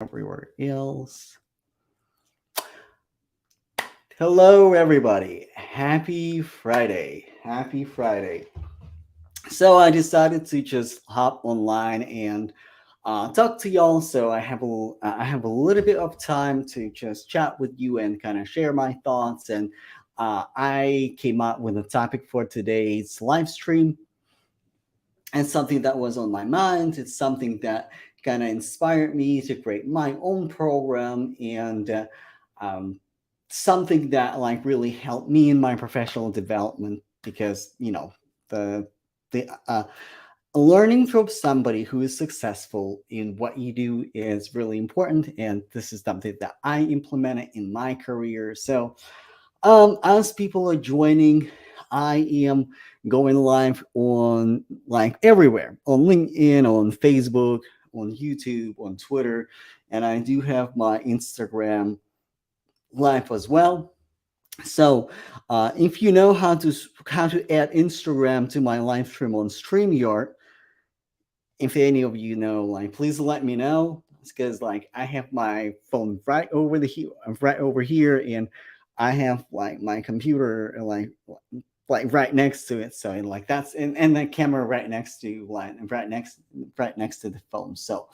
everywhere else. Hello, everybody. Happy Friday. Happy Friday. So I decided to just hop online and talk to y'all. So I have a little bit of time to just chat with you and kind of share my thoughts. And I came up with a topic for today's live stream, and something that was on my mind. It's something that kind of inspired me to create my own program, and um, something that like really helped me in my professional development, because the learning from somebody who is successful in what you do is really important, and this is something that I implemented in my career. So as people are joining, I am going live on like everywhere, on LinkedIn, on Facebook, on YouTube, on Twitter, and I do have my Instagram live as well. So if you know how to add Instagram to my live stream on StreamYard, if any of you know, like, please let me know. Because like I have my phone right over here, and I have like my computer like right next to it. So and like that's and the camera right next to right next to the phone. So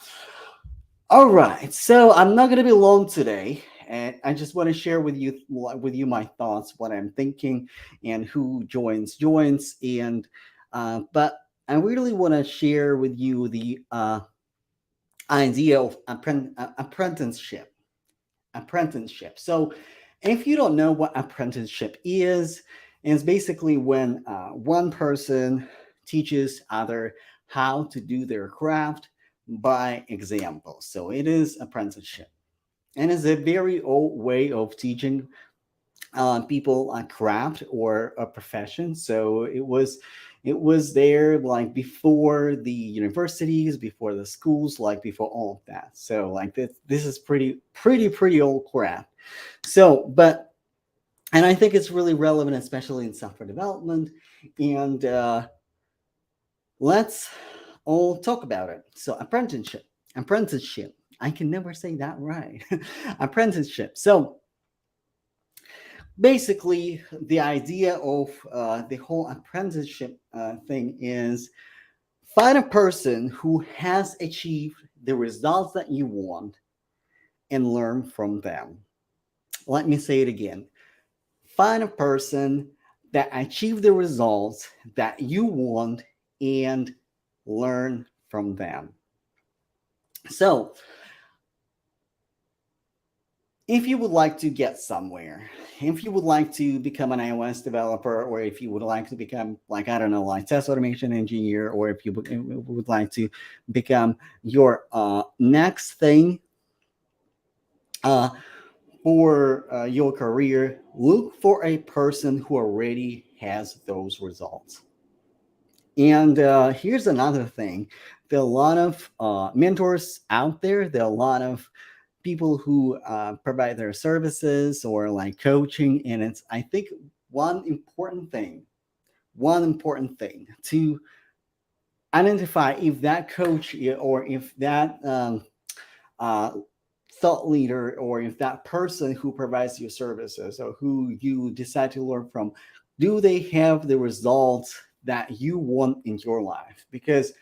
all right, so I'm not gonna be long today, and I just want to share with you my thoughts, what I'm thinking, and who joins, and but I really want to share with you the idea of apprenticeship. Apprenticeship. So, if you don't know what apprenticeship is, it's basically when one person teaches other how to do their craft by example. So it is apprenticeship, and it's a very old way of teaching people a craft or a profession. So it was there like before the universities, before the schools, like before all of that. So like this is pretty old craft. So but and I think it's really relevant, especially in software development. And let's all talk about it. So apprenticeship. I can never say that right. Apprenticeship. So basically, the idea of the whole apprenticeship thing is find a person who has achieved the results that you want and learn from them. Let me say it again. Find a person that achieved the results that you want and learn from them. So, if you would like to get somewhere, if you would like to become an iOS developer, or if you would like to become, like, I don't know, like test automation engineer, or if you would like to become your next thing uh, for your career, look for a person who already has those results. And here's another thing. There are a lot of mentors out there. There are a lot of people who provide their services or like coaching. And it's, I think, one important thing to identify if that coach or if that uh, thought leader, or if that person who provides your services or who you decide to learn from, do they have the results that you want in your life? Because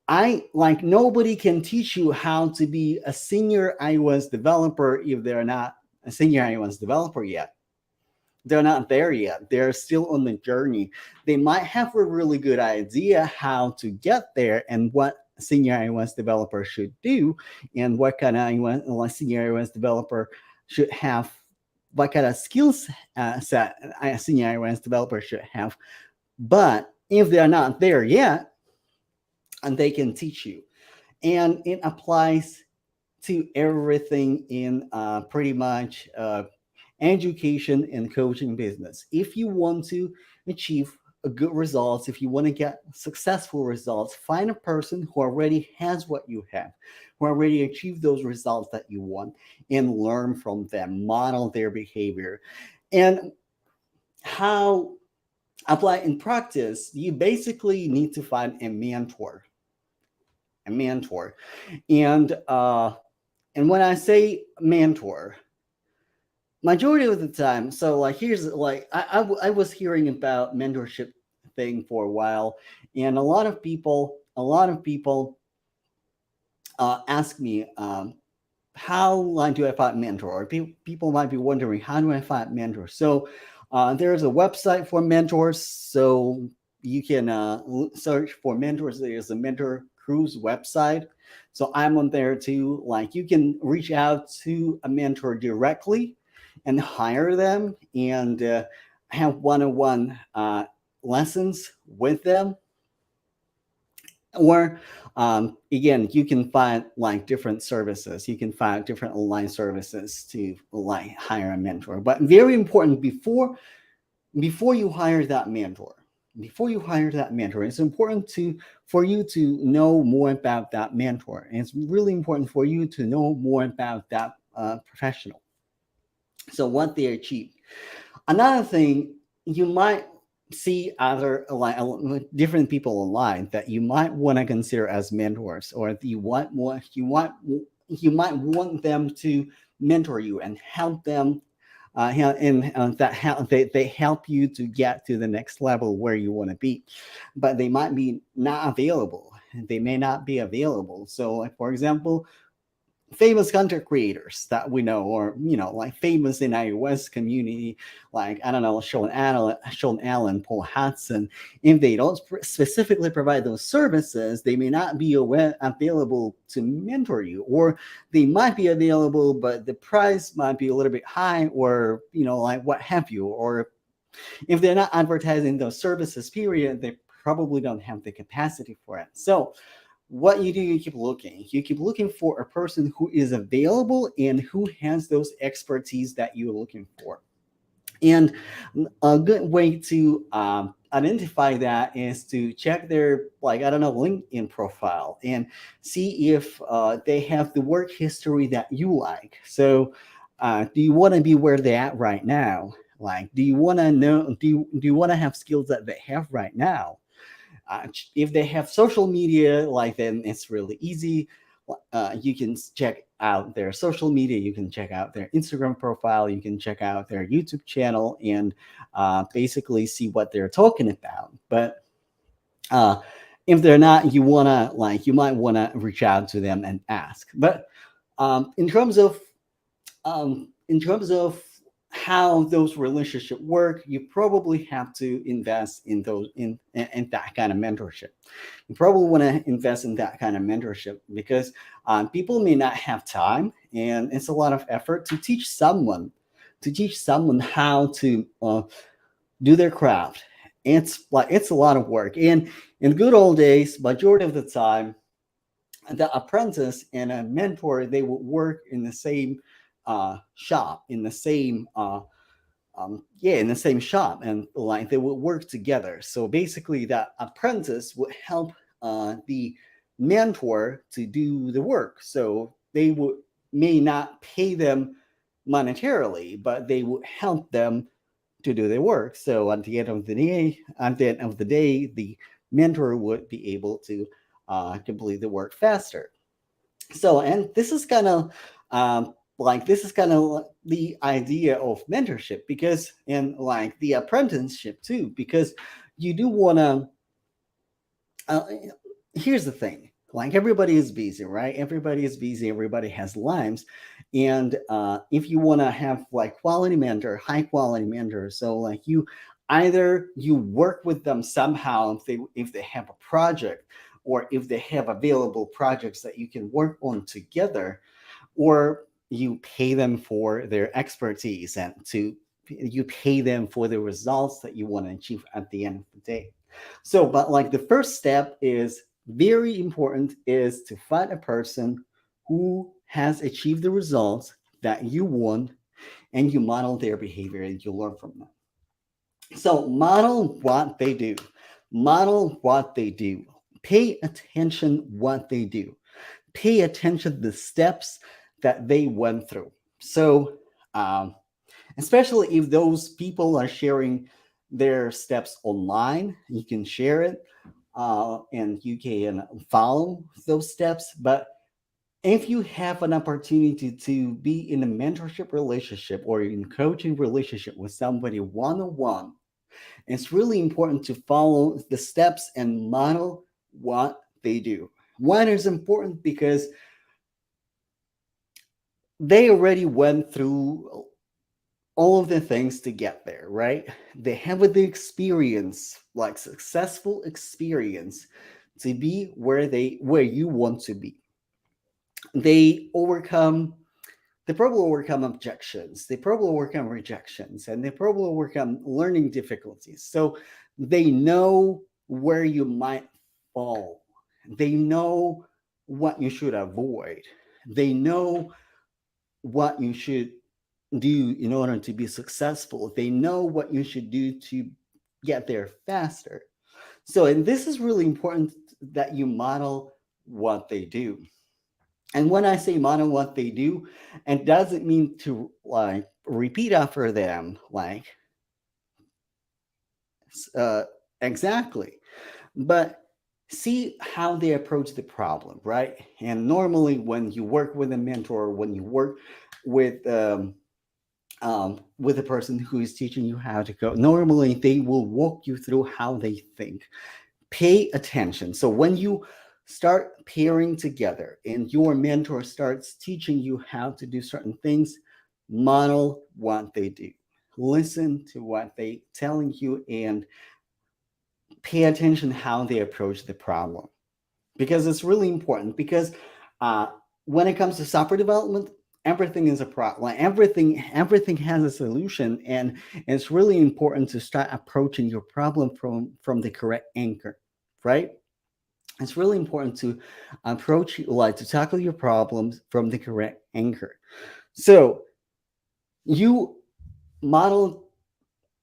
I like nobody can teach you how to be a senior iOS developer if they're not a senior iOS developer yet. They're not there yet. They're still on the journey. They might have a really good idea how to get there and what a senior iOS developer should do, and what kind of like senior iOS developer should have, what kind of skills set a senior iOS developer should have. But if they're not there yet, and they can teach you, and it applies to everything in pretty much education and coaching business. If you want to achieve a good results, if you want to get successful results, find a person who already has what you have, who already achieved those results that you want, and learn from them, model their behavior. And how apply in practice, you basically need to find a mentor. And And when I say mentor, majority of the time, so like here's like I was hearing about mentorship thing for a while, and a lot of people ask me, how like do I find mentor? Or people might be wondering, how do I find mentor? So there's a website for mentors. So you can search for mentors. There's a mentor cruise website. So I'm on there too. Like you can reach out to a mentor directly and hire them and have one-on-one lessons with them, or again, you can find like different services. You can find different online services to like hire a mentor. But very important, before you hire that mentor, it's important to for you to know more about that mentor, and it's really important for you to know more about that professional. So what they achieve. Another thing, you might see other like different people online that you might want to consider as mentors, or you might want them to mentor you and help them, that help they help you to get to the next level where you want to be, but they might be not available. They may not be available. So, like for example, famous content creators that we know, or like famous in iOS community, like I don't know, Sean Allen, Paul Hudson. If they don't specifically provide those services, they may not be available to mentor you, or they might be available, but the price might be a little bit high, or like what have you. Or if they're not advertising those services, period, they probably don't have the capacity for it. So what you do, you keep looking for a person who is available and who has those expertise that you're looking for. And a good way to identify that is to check their, like, I don't know, LinkedIn profile and see if they have the work history that you like. So do you want to be where they're at right now? Like, do you want to know, do you want to have skills that they have right now? If they have social media, like, then it's really easy. You can check out their social media, you can check out their Instagram profile, you can check out their YouTube channel, and basically see what they're talking about. But uh, if they're not, you might wanna reach out to them and ask. But um, in terms of in terms of how those relationships work, you probably have to invest in in that kind of mentorship. You probably want to invest in that kind of mentorship because people may not have time, and it's a lot of effort to teach someone how to do their craft. It's a lot of work. And in good old days, majority of the time, the apprentice and a mentor, they would work in the same shop, in the same shop, and like they would work together. So basically, that apprentice would help the mentor to do the work. So they would may not pay them monetarily, but they would help them to do their work. So at the end of the day, the mentor would be able to complete the work faster. So, and this is kind of the idea of mentorship, because, and like the apprenticeship too, because you do want to uh, here's the thing, like everybody is busy, right? Everybody is busy, everybody has lives. And if you want to have like high quality mentor, so like either you work with them somehow, if they have a project, or if they have available projects that you can work on together, or you pay them for their expertise, and you pay them for the results that you want to achieve at the end of the day. So, but like the first step is very important, is to find a person who has achieved the results that you want, and you model their behavior and you learn from them. So model what they do. Model what they do. Pay attention what they do. Pay attention to the steps that they went through. So, um, especially if those people are sharing their steps online, you can share it, and you can follow those steps. But If you have an opportunity to be in a mentorship relationship or in coaching relationship with somebody one-on-one, it's really important to follow the steps and model what they do. One is important because they already went through all of the things to get there, right? They have the experience, like successful experience, to be where you want to be. They overcome they probably overcome objections, they probably overcome rejections, and they probably overcome learning difficulties. So they know where you might fall. They know what you should avoid. They know what you should do in order to be successful. They know what you should do to get there faster. So, and this is really important that you model what they do. And when I say model what they do, it doesn't mean to like repeat after them, like uh, exactly, but see how they approach the problem, right? And normally, when you work with a mentor, when you work with a person who is teaching you how to code, normally they will walk you through how they think. Pay attention. So when you start pairing together and your mentor starts teaching you how to do certain things, model what they do. Listen to what they telling you and pay attention how they approach the problem, because it's really important. Because uh, when it comes to software development, everything is a problem. Like everything has a solution, and it's really important to start approaching your problem from the correct anchor, right? It's really important to approach, like, to tackle your problems from the correct anchor. So you model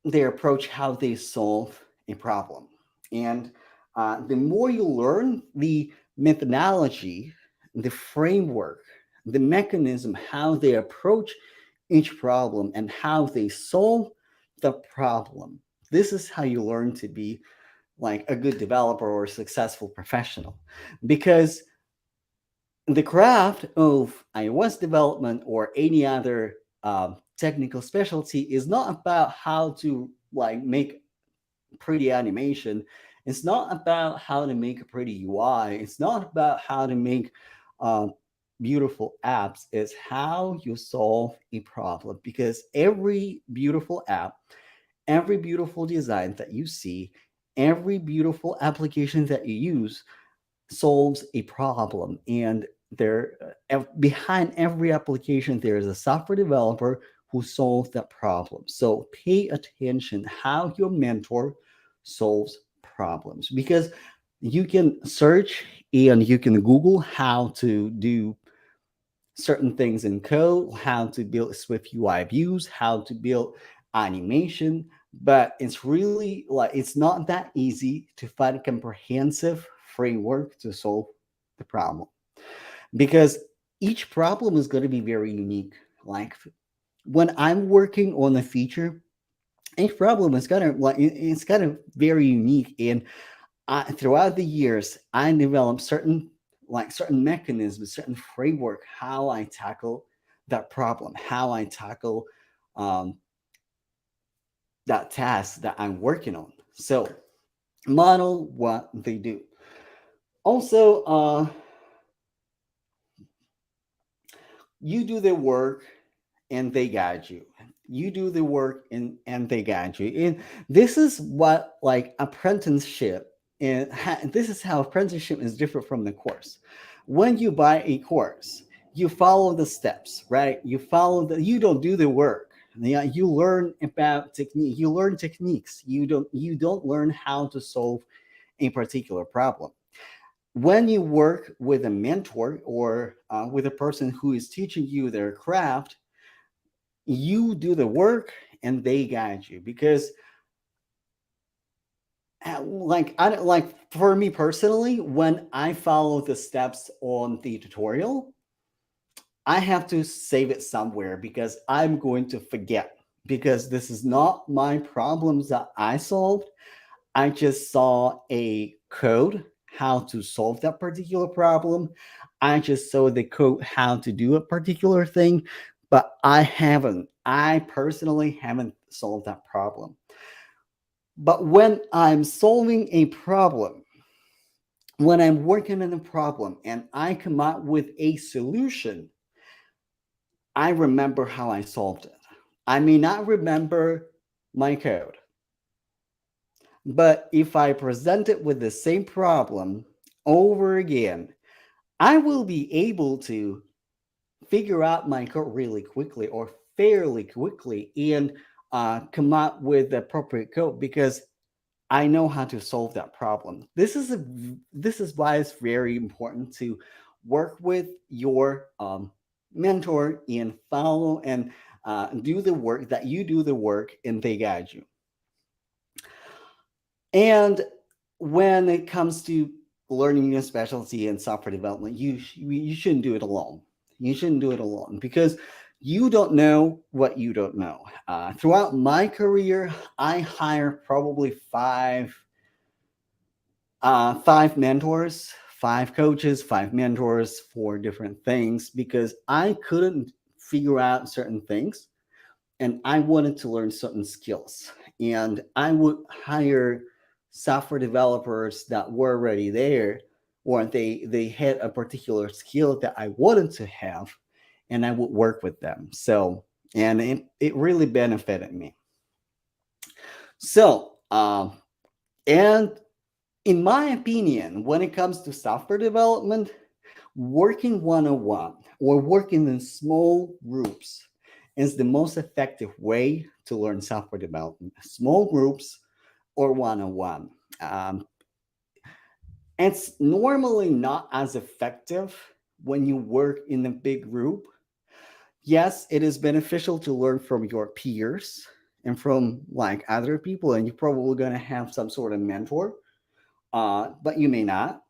their approach, how they solve a problem. And the more you learn the methodology, the framework, the mechanism, how they approach each problem and how they solve the problem, this is how you learn to be like a good developer or a successful professional. Because the craft of iOS development or any other technical specialty is not about how to like make pretty animation. It's not about how to make a pretty UI. It's not about how to make uh, beautiful apps. It's how you solve a problem. Because every beautiful app, every beautiful design that you see, every beautiful application that you use solves a problem. And behind every application there is a software developer who solves that problem. So pay attention how your mentor solves problems, because you can search and you can Google how to do certain things in code, how to build Swift UI views, how to build animation, but it's really like it's not that easy to find a comprehensive framework to solve the problem, because each problem is going to be very unique. Like when I'm working on a feature, each problem is kind of like it's kind of very unique, and throughout the years, I developed certain mechanisms, certain framework, how I tackle that problem, how I tackle um, that task that I'm working on. So model what they do. Also, you do the work and they guide you. You do the work and they guide you. And this is what like apprenticeship, and this is how apprenticeship is different from the course. When you buy a course, you follow the steps, right? You don't do the work. Yeah, you learn about technique. You learn techniques. You don't learn how to solve a particular problem. When you work with a mentor or with a person who is teaching you their craft, you do the work and they guide you. Because like I don't like for me personally, when I follow the steps on the tutorial, I have to save it somewhere because I'm going to forget, because this is not my problems that I solved. I just saw a code, how to solve that particular problem. I just saw the code how to do a particular thing, but I personally haven't solved that problem. But when I'm solving a problem, when I'm working on a problem and I come up with a solution, I remember how I solved it. I may not remember my code, but if I present it with the same problem over again, I will be able to figure out my code really quickly or fairly quickly and come up with the appropriate code because I know how to solve that problem. This is why it's very important to work with your mentor and follow and do the work that you do the work and they guide you. And when it comes to learning your specialty in software development, you shouldn't do it alone. You shouldn't do it alone because you don't know what you don't know. Throughout my career, I hired probably five mentors, five coaches, five mentors for different things because I couldn't figure out certain things and I wanted to learn certain skills. And I would hire software developers that were already there, or they had a particular skill that I wanted to have, and I would work with them. So, and it really benefited me. So, and in my opinion, when it comes to software development, working one on one or working in small groups is the most effective way to learn software development. Small groups or one on one. It's normally not as effective when you work in a big group. Yes, it is beneficial to learn from your peers and from like other people, and you're probably going to have some sort of mentor, but you may not.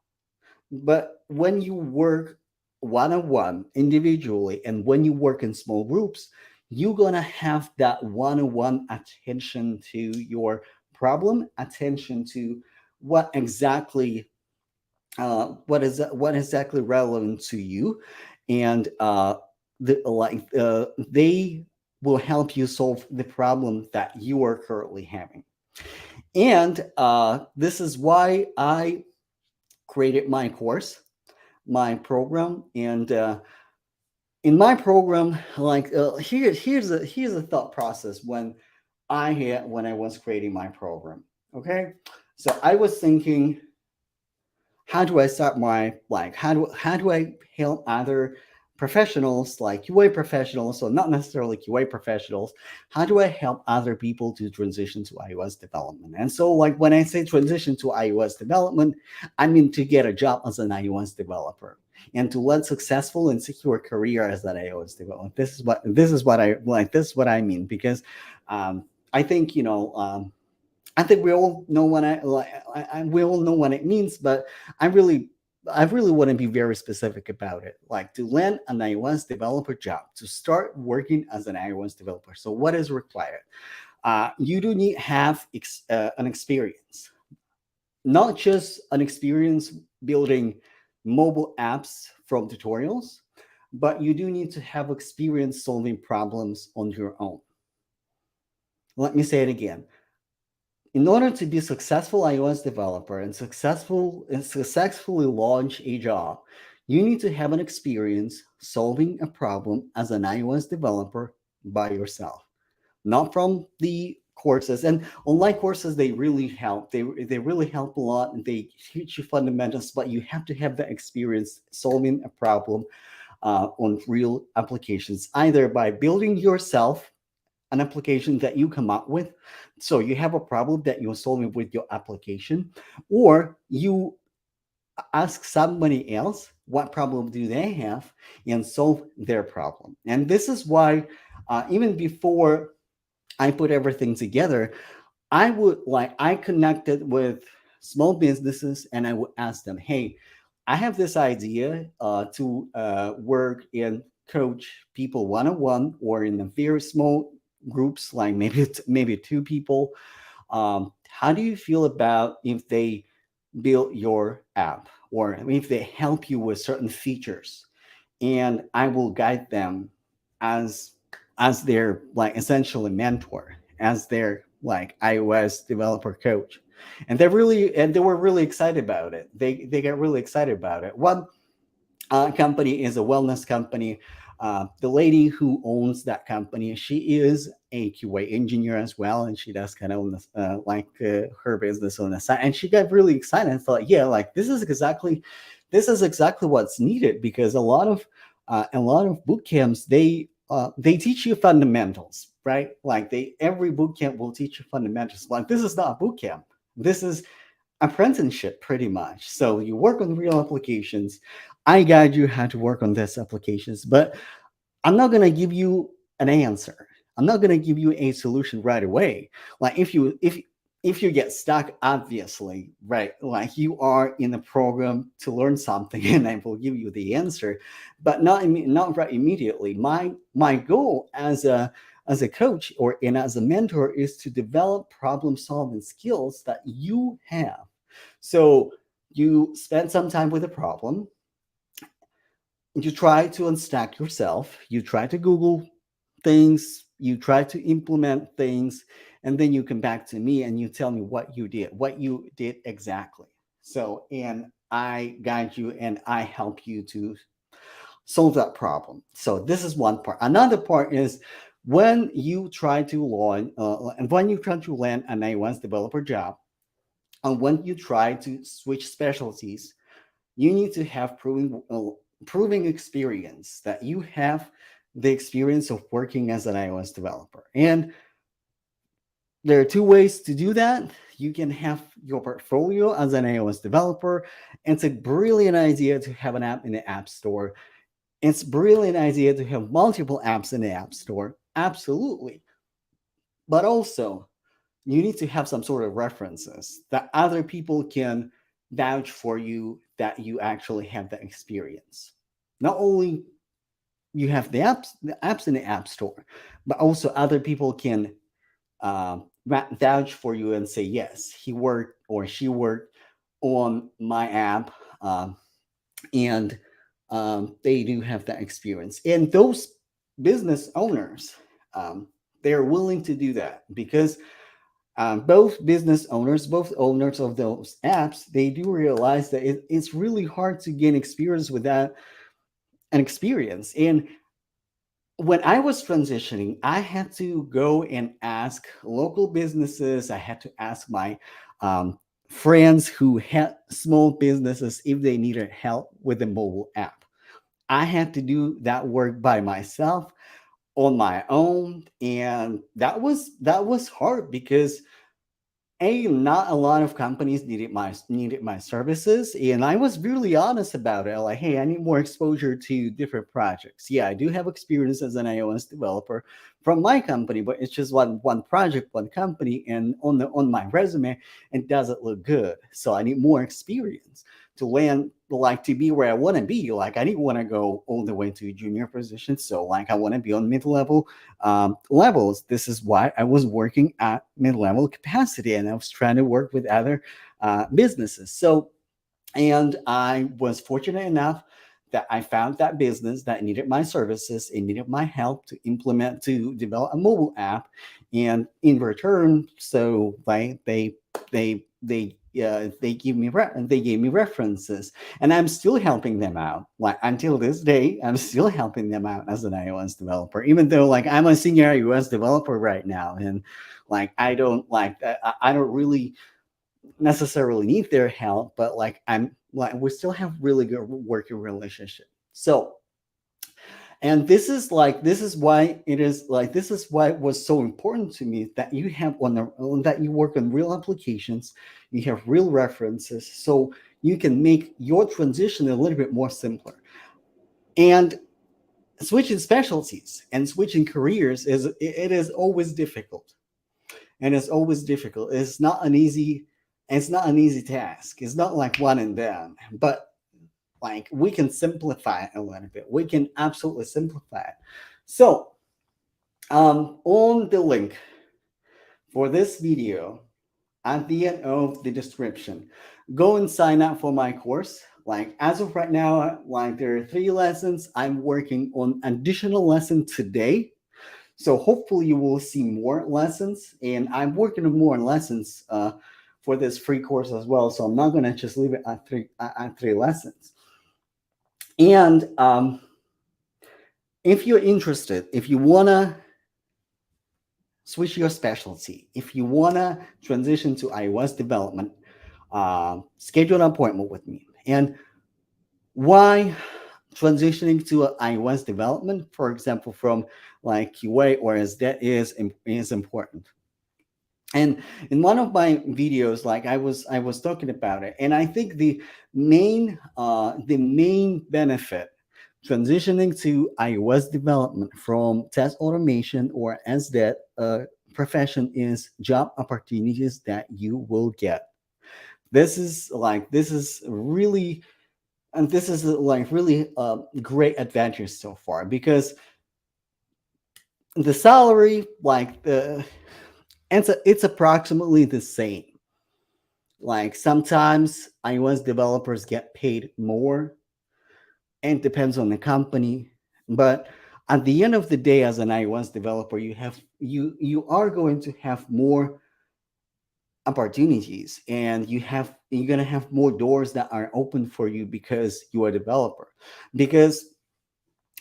But when you work one on one individually, and when you work in small groups, you're going to have that one on one attention to your problem, attention to what exactly what exactly relevant to you, and they will help you solve the problem that you are currently having. And this is why I created my course, my program, and in my program, here's a thought process when I was creating my program. Okay, so I was thinking, how do I start my like how do I help other professionals like QA professionals, so not necessarily QA professionals, how do I help other people to transition to iOS development? And so like when I say transition to iOS development, I mean to get a job as an iOS developer and to lead successful and secure career as an iOS developer. This is what I mean because I think I think we all know what we all know what it means, but I really I really want to be very specific about it. Like to land an iOS developer job, to start working as an iOS developer. So what is required? You do need to have an experience, not just an experience building mobile apps from tutorials, but you do need to have experience solving problems on your own. Let me say it again. In order to be a successful iOS developer and successfully launch a job, you need to have an experience solving a problem as an iOS developer by yourself, not from the courses. And online courses, they really help. They really help a lot and they teach you fundamentals, but you have to have the experience solving a problem on real applications, either by building yourself an application that you come up with. So you have a problem that you're solving with your application, or you ask somebody else what problem do they have and solve their problem. And this is why even before I put everything together, I connected with small businesses and I would ask them, hey, I have this idea to work and coach people one on one or in a very small groups, like maybe two people. How do you feel about if they build your app, or if they help you with certain features, and I will guide them as their like essentially mentor, as their like iOS developer coach. And they were really excited about it. They got really excited about it. One company is a wellness company. The lady who owns that company, she is a QA engineer as well, and she does kind of her business on the side. And she got really excited and thought, yeah, like this is exactly what's needed, because a lot of boot camps, they teach you fundamentals, right? Like every boot camp will teach you fundamentals. Like this is not a boot camp. This is apprenticeship pretty much. So you work on real applications. I guide you how to work on these applications, but I'm not going to give you an answer. I'm not going to give you a solution right away. Like if you get stuck, obviously, right? Like you are in a program to learn something, and I will give you the answer, but not right immediately. My goal as a coach or and as a mentor is to develop problem solving skills that you have. So you spend some time with a problem, you try to unstack yourself, you try to Google things, you try to implement things, and then you come back to me and you tell me what you did exactly. So, and I guide you and I help you to solve that problem. So this is one part. Another part is when you try to land an iOS developer job, and when you try to switch specialties, you need to have proving experience, that you have the experience of working as an iOS developer. And there are two ways to do that. You can have your portfolio as an iOS developer. It's a brilliant idea to have an app in the App Store. It's a brilliant idea to have multiple apps in the App Store. Absolutely. But also, you need to have some sort of references that other people can vouch for you, that you actually have that experience. Not only you have the apps in the App Store, but also other people can vouch for you and say, yes, he worked or she worked on my app, and they do have that experience. And those business owners, they're willing to do that, because both business owners, both owners of those apps, they do realize that it's really hard to gain experience without an experience. And when I was transitioning, I had to go and ask local businesses. I had to ask my friends who had small businesses if they needed help with a mobile app. I had to do that work by myself on my own, and that was hard, because not a lot of companies needed my services, and I was really honest about it. Like, hey, I need more exposure to different projects. Yeah, I do have experience as an iOS developer from my company, but it's just one project, one company, and on my resume, it doesn't look good. So I need more experience to land, like to be where I want to be. Like I didn't want to go all the way to a junior position. So like I want to be on mid-level levels. This is why I was working at mid-level capacity, and I was trying to work with other businesses. So, and I was fortunate enough that I found that business that needed my services and needed my help to develop a mobile app. And in return, so they gave me references, and I'm still helping them out. Like until this day, I'm still helping them out as an iOS developer, even though like I'm a senior iOS developer right now, and like I don't really necessarily need their help, but like I'm like we still have really good working relationship. So, and this is why it was so important to me that you have that you work on real applications, you have real references, so you can make your transition a little bit more simpler. And switching specialties and switching careers is always difficult, and it's always difficult. It's not an easy task. It's not like one and done, but like we can simplify it a little bit. We can absolutely simplify it. So on the link for this video, at the end of the description. Go and sign up for my course. Like as of right now, like there are 3 lessons. I'm working on additional lesson today. So hopefully you will see more lessons, and I'm working on more lessons for this free course as well. So I'm not gonna just leave it at 3 lessons. And if you're interested, if you wanna switch your specialty, if you wanna transition to iOS development, schedule an appointment with me. And why transitioning to iOS development, for example, from like QA or SDET is important. And in one of my videos, like I was talking about it, and I think the main benefit transitioning to iOS development from test automation or SDET profession is job opportunities that you will get. This is really, and this is like really great advantage so far, because the salary, like the it's approximately the same. Like sometimes iOS developers get paid more, and it depends on the company. But at the end of the day, as an iOS developer, you are going to have more opportunities, and you're gonna have more doors that are open for you because you are a developer. Because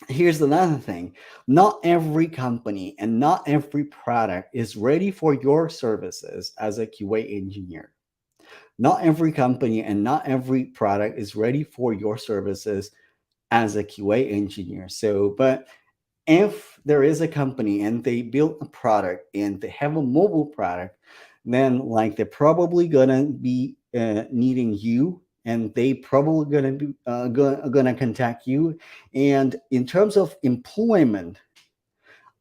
here's another thing: not every company and not every product is ready for your services as a QA engineer. Not every company and not every product is ready for your services as a QA engineer. So, but if there is a company and they build a product and they have a mobile product, then like they're probably gonna be needing you, and they probably gonna be gonna contact you. And in terms of employment,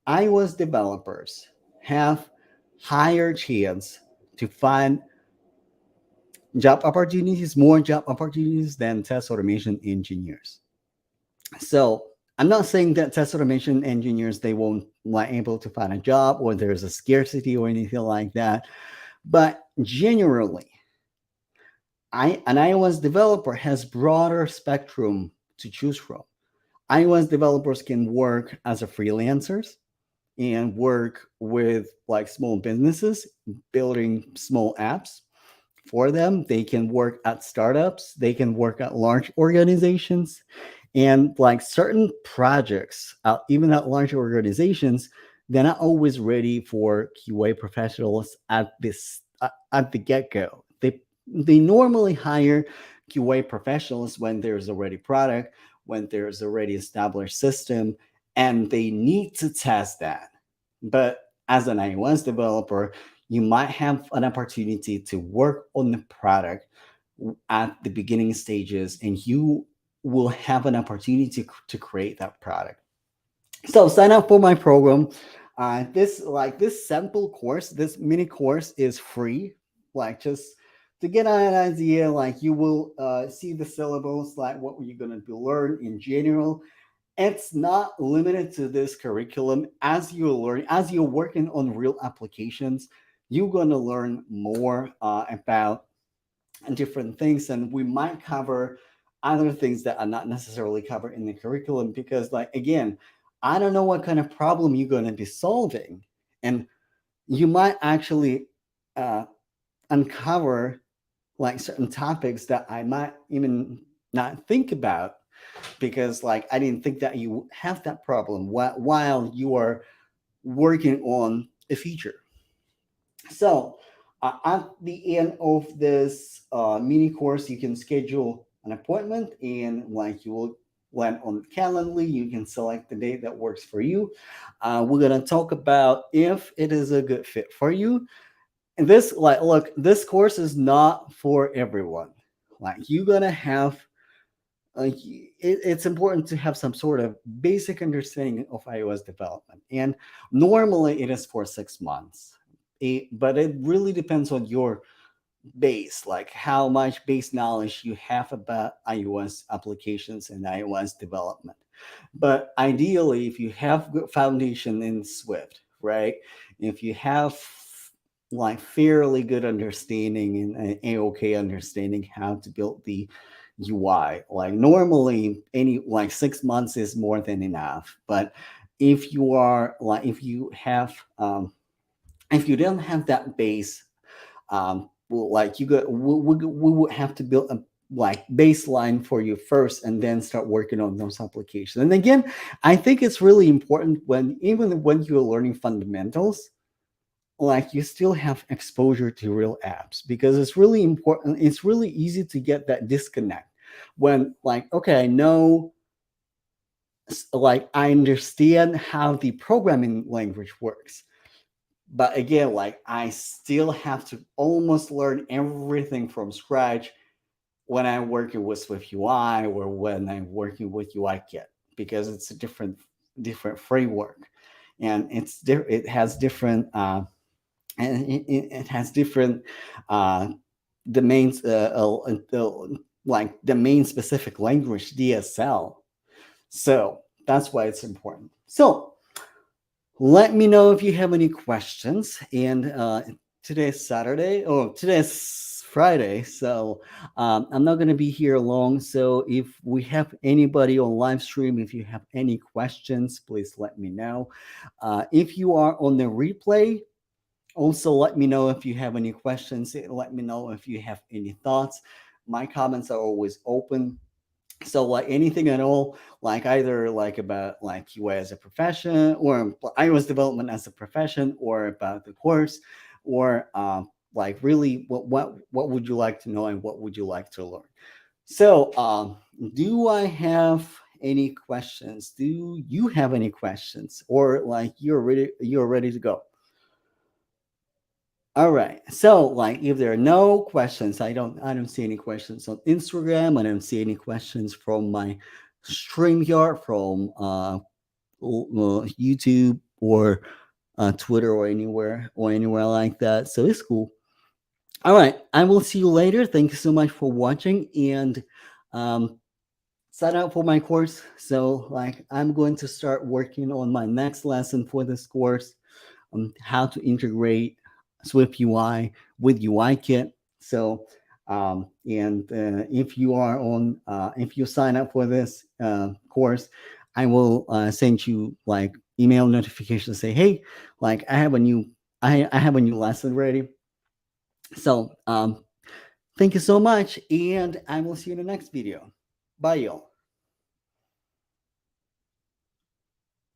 iOS developers have higher chance to find more job opportunities than test automation engineers. So I'm not saying that test automation engineers they won't like able to find a job or there's a scarcity or anything like that, but generally, an iOS developer has broader spectrum to choose from. iOS developers can work as a freelancers and work with like small businesses building small apps for them. They can work at startups, they can work at large organizations, and like certain projects, even at large organizations, they're not always ready for QA professionals at the get go. They normally hire QA professionals when there's already product, when there's already established system, and they need to test that. But as an iOS developer, you might have an opportunity to work on the product at the beginning stages, and you will have an opportunity to create that product. So sign up for my program. This sample course, this mini course is free. Like just to get an idea, like you will see the syllabus, like what you're gonna be learn in general. It's not limited to this curriculum. As you're working on real applications, you're gonna learn more about different things, and we might cover other things that are not necessarily covered in the curriculum, because like again, I don't know what kind of problem you're going to be solving, and you might actually uh, uncover like certain topics that I might even not think about, because like I didn't think that you have that problem while you are working on a feature. So at the end of this mini course, you can schedule an appointment, and like you will land on Calendly. You can select the date that works for you. We're gonna talk about if it is a good fit for you. And this, like, look, this course is not for everyone. Like, you're gonna have like it's important to have some sort of basic understanding of iOS development, and normally it is for 6 months. But it really depends on your base, like how much base knowledge you have about iOS applications and iOS development. But ideally, if you have good foundation in Swift, right? If you have like fairly good understanding and a okay understanding how to build the UI. Like normally any like 6 months is more than enough. But if you are like if you don't have that base, well, like we would have to build a like baseline for you first and then start working on those applications. And again, I think it's really important when even when you're learning fundamentals, like you still have exposure to real apps because it's really important. It's really easy to get that disconnect when like, okay, I know, like I understand how the programming language works, but again, like I still have to almost learn everything from scratch when I'm working with Swift UI or when I'm working with UI kit because it's a different framework, and it has different it has different uh, domains, like domain specific language DSL. So that's why it's important. So let me know if you have any questions. And today's Saturday. Oh, today's Friday. So I'm not going to be here long. So if we have anybody on live stream, if you have any questions, please let me know. If you are on the replay, also let me know if you have any questions. Let me know if you have any thoughts. My comments are always open, so like anything at all, like either like about like QA as a profession or iOS development as a profession, or about the course, or like really what would you like to know and what would you like to learn. So do I have any questions? Do you have any questions, or like you're ready to go? All right. So like if there are no questions, I don't see any questions on Instagram. I don't see any questions from my StreamYard, from YouTube, or Twitter, or anywhere like that. So it's cool. All right. I will see you later. Thank you so much for watching, and um, sign up for my course. So like I'm going to start working on my next lesson for this course, how to integrate Swift UI with UIKit. So, and if you sign up for this course, I will send you like email notifications, say, hey, like I have a new lesson ready. So, thank you so much, and I will see you in the next video. Bye, y'all.